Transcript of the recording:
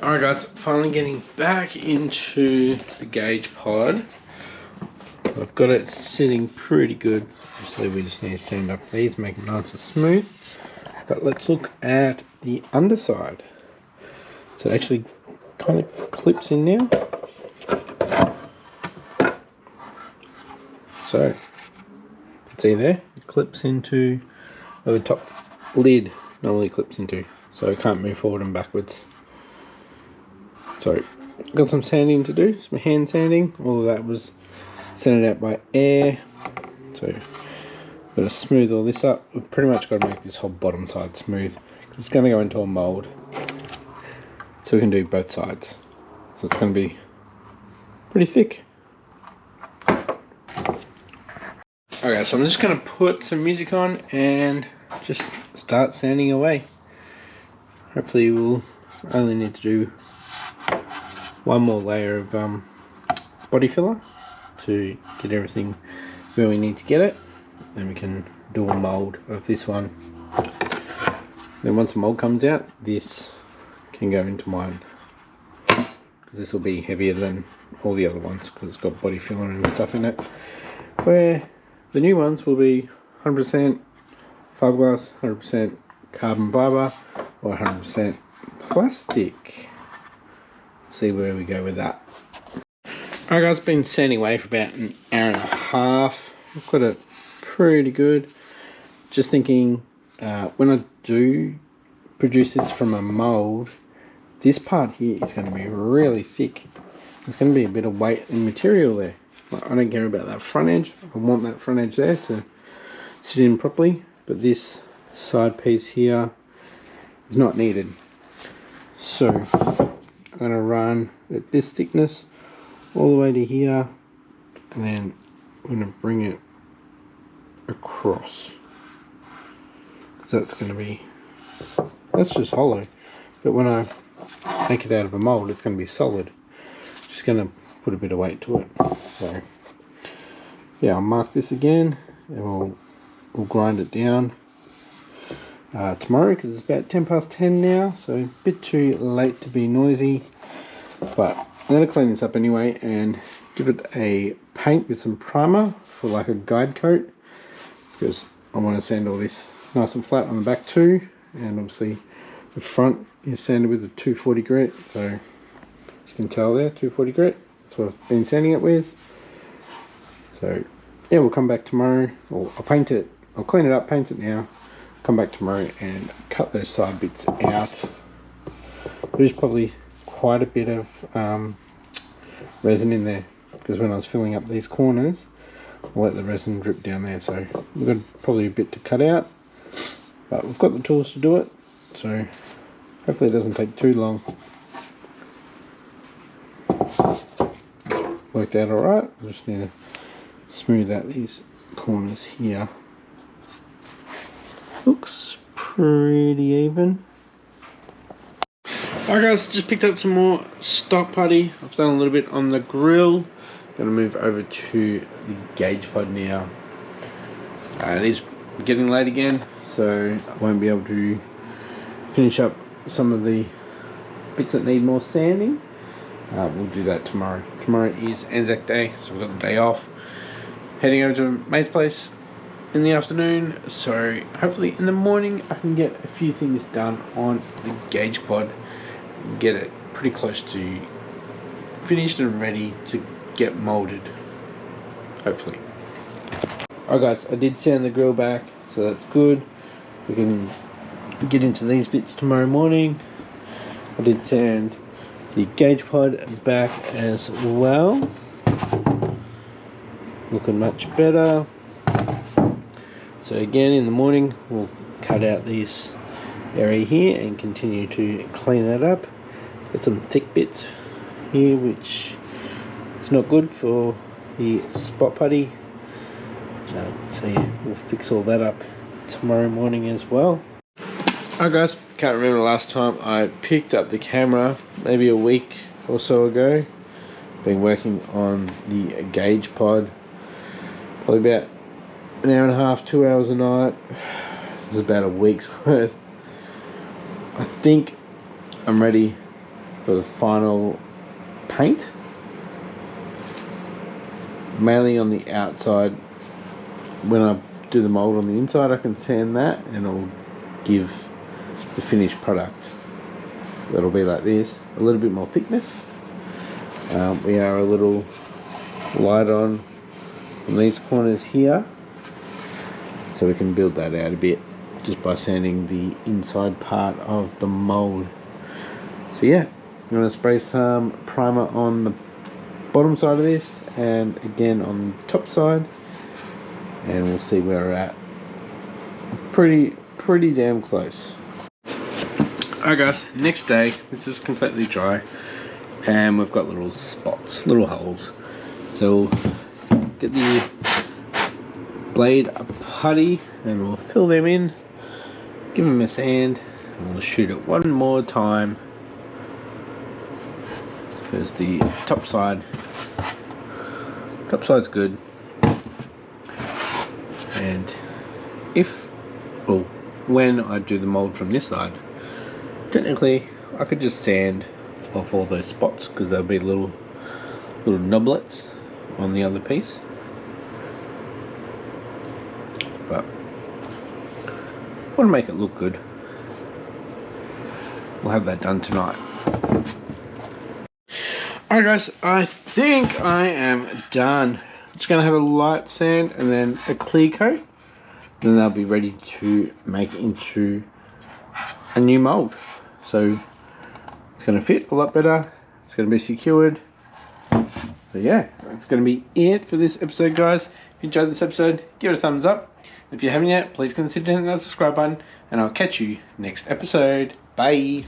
Alright guys, finally getting back into the gauge pod. I've got it sitting pretty good. Obviously we just need to sand up these, make it nice and smooth. But let's look at the underside. So it actually kind of clips in now. So, you can see there, it clips into where the top lid normally clips into. So it can't move forward and backwards. So, got some sanding to do, some hand sanding. All of that was sanded out by air. So, got to smooth all this up. We've pretty much got to make this whole bottom side smooth. It's going to go into a mould. So we can do both sides. So it's going to be pretty thick. Okay, so I'm just going to put some music on and just start sanding away. Hopefully we'll only need to do one more layer of body filler to get everything where we need to get it. Then we can do a mould of this one. Then once the mould comes out, this can go into mine, because this will be heavier than all the other ones because it's got body filler and stuff in it, where the new ones will be 100% fiberglass, 100% carbon fiber, or 100% plastic. See where we go with that. Alright guys, been sanding away for about an hour and a half. I've got it pretty good. Just thinking, when I do produce this from a mould, this part here is going to be really thick. There's going to be a bit of weight and material there. I don't care about that front edge. I want that front edge there to sit in properly, but this side piece here is not needed. So I'm going to run at this thickness all the way to here, and then I'm going to bring it across, because that's going to be, that's just hollow, but when I take it out of a mould it's going to be solid. Just going to put a bit of weight to it. So yeah, I'll mark this again and we'll grind it down tomorrow, because it's about 10 past 10 now, so a bit too late to be noisy. But I'm going to clean this up anyway and give it a paint with some primer for like a guide coat, because I want to sand all this nice and flat on the back too. And obviously the front is sanded with a 240 grit, so as you can tell there, 240 grit, that's what I've been sanding it with. So yeah, we'll come back tomorrow, or I'll paint it, I'll clean it up, paint it now, come back tomorrow and cut those side bits out. There's probably quite a bit of resin in there, because when I was filling up these corners I let the resin drip down there, so we've got probably a bit to cut out, but we've got the tools to do it, so hopefully it doesn't take too long. Worked out alright. I just need to smooth out these corners here. Looks pretty even. Alright guys, just picked up some more stock putty. I've done a little bit on the grill. Gonna move over to the gauge pod now. It is getting late again, so I won't be able to finish up some of the bits that need more sanding. We'll do that tomorrow. Tomorrow is Anzac Day, so we've got the day off. Heading over to a mate's place in the afternoon, so hopefully in the morning I can get a few things done on the gauge pod and get it pretty close to finished and ready to get molded, hopefully. Alright guys, I did sand the grill back, so that's good. We can get into these bits tomorrow morning. I did sand the gauge pod back as well, looking much better. So again, in the morning we'll cut out this area here and continue to clean that up. Got some thick bits here which is not good for the spot putty, so yeah, we'll fix all that up tomorrow morning as well. Alright guys, can't remember the last time I picked up the camera, maybe a week or so ago. Been working on the gauge pod probably about an hour and a half, 2 hours a night. This is about a week's worth. I think I'm ready for the final paint. Mainly on the outside. When I do the mold on the inside, I can sand that and it'll give the finished product that'll be like this, a little bit more thickness. We are a little light on these corners here, so we can build that out a bit just by sanding the inside part of the mold. So yeah, I'm going to spray some primer on the bottom side of this and again on the top side, and we'll see where we're at. Pretty damn close. Alright guys, next day. This is completely dry and we've got little spots, little holes. So we'll get the blade putty and we'll fill them in, give them a sand, and we'll shoot it one more time. There's the top side's good, and when I do the mold from this side, technically I could just sand off all those spots because there'll be little nublets on the other piece, but I want to make it look good. We'll have that done tonight. Alright guys, I think I am done. I'm just going to have a light sand and then a clear coat. Then they'll be ready to make into a new mold. So it's going to fit a lot better. It's going to be secured. So yeah, that's going to be it for this episode guys. If you enjoyed this episode, give it a thumbs up. If you haven't yet, please consider hitting that subscribe button. And I'll catch you next episode. Bye.